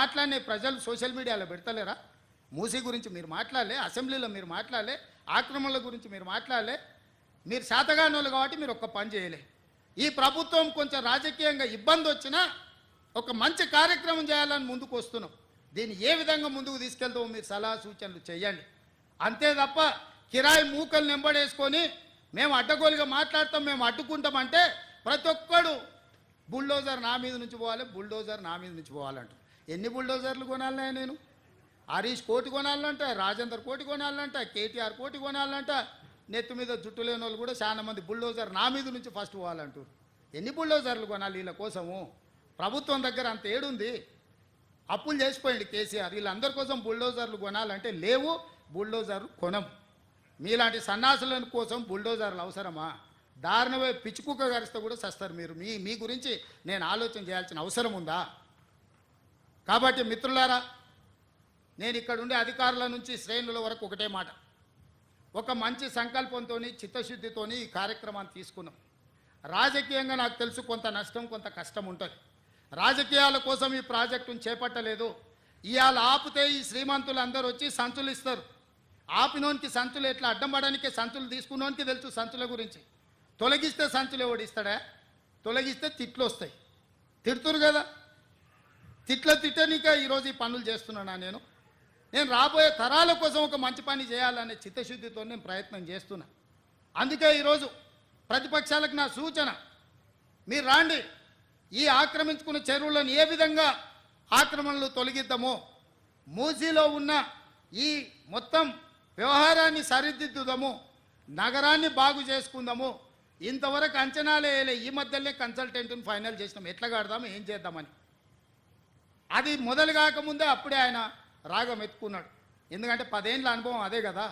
మాట్లాడిన ప్రజలు సోషల్ మీడియాలో పెడతలేరా? మూసీ గురించి మీరు మాట్లాడలే, అసెంబ్లీలో మీరు మాట్లాడలే, ఆక్రమణల గురించి మీరు మాట్లాడలే. మీరు శాతగానోళ్ళు కాబట్టి మీరు ఒక్క పని చేయలే. ఈ ప్రభుత్వం కొంచెం రాజకీయంగా ఇబ్బంది వచ్చినా ఒక మంచి కార్యక్రమం చేయాలని ముందుకు వస్తున్నాం. దీన్ని ఏ విధంగా ముందుకు తీసుకెళ్తామో మీరు సలహా సూచనలు చేయండి. అంతే తప్ప కిరాయి మూకలు నెంబడేసుకొని మేము అడ్డగోలుగా మాట్లాడతాం, మేము అడ్డుకుంటామంటే ప్రతి ఒక్కడు బుల్డోజర్ నా మీద నుంచి పోవాలి, బుల్డోజర్ నా మీద నుంచి పోవాలంట. ఎన్ని బుల్డోజర్లు కొనాలనే? నేను హరీష్ కోటి కొనాలంట, రాజేందర్ కోటి కొనాలంట, కేటీఆర్ కోటి కొనాలంట. నెత్తి మీద జుట్టు లేని వాళ్ళు కూడా చాలా మంది బుల్డోజర్ నా మీద నుంచి ఫస్ట్ పోవాలంటారు. ఎన్ని బుల్డోజర్లు కొనాలి వీళ్ళ కోసము? ప్రభుత్వం దగ్గర అంత ఏడుంది? అప్పులు చేసిపోయింది కేసీఆర్. వీళ్ళందరి కోసం బుల్డోజర్లు కొనాలంటే లేవు, బుల్డోజర్లు కొనం. మీలాంటి సన్నాసుల కోసం బుల్డోజర్లు అవసరమా? దారుణమే పిచ్చుకుక్క గరిస్తే కూడా సస్తారు మీరు. మీ గురించి నేను ఆలోచన చేయాల్సిన అవసరం ఉందా? కాబట్టి మిత్రులారా, నేను ఇక్కడ ఉండే అధికారుల నుంచి శ్రేణుల వరకు ఒకటే మాట, ఒక మంచి సంకల్పంతో చిత్తశుద్ధితో ఈ కార్యక్రమాన్ని తీసుకున్నాం. రాజకీయంగా నాకు తెలుసు కొంత నష్టం కొంత కష్టం ఉంటుంది. రాజకీయాల కోసం ఈ ప్రాజెక్టును చేపట్టలేదు. ఇవాళ ఆపితే ఈ శ్రీమంతులు అందరూ వచ్చి సంచులు ఇస్తారు. ఆపినోనికి సంచులు ఎట్లా అడ్డం పడడానికి, సంచులు తీసుకున్నోనికి తెలుసు సంచుల గురించి. తొలగిస్తే సంచులు ఎవడు ఇస్తాడా? తొలగిస్తే తిట్లు వస్తాయి. తిడుతురు కదా, తిట్టనీకే ఈరోజు ఈ పనులు చేస్తున్నానా? నేను రాబోయే తరాల కోసం ఒక మంచి పని చేయాలనే చిత్తశుద్ధితో నేను ప్రయత్నం చేస్తున్నా. అందుకే ఈరోజు ప్రతిపక్షాలకు నా సూచన, మీరు రాండి, ఈ ఆక్రమించుకున్న చెరువులను ఏ విధంగా ఆక్రమణలు తొలగిద్దామో, మూసీలో ఉన్న ఈ మొత్తం వ్యవహారాన్ని సరిదిద్దుదాము, నగరాన్ని బాగు చేసుకుందాము. ఇంతవరకు అంచనాలే వేయలే. ఈ మధ్యలోనే కన్సల్టెంట్ని ఫైనల్ చేసినాం, ఎట్లా కడదాము ఏం చేద్దామని. అది మొదలు కాకముందే అప్పుడే ఆయన రాగం ఎత్తుకున్నాడు. ఎందుకంటే 10 ఏళ్ళ అనుభవం అదే కదా.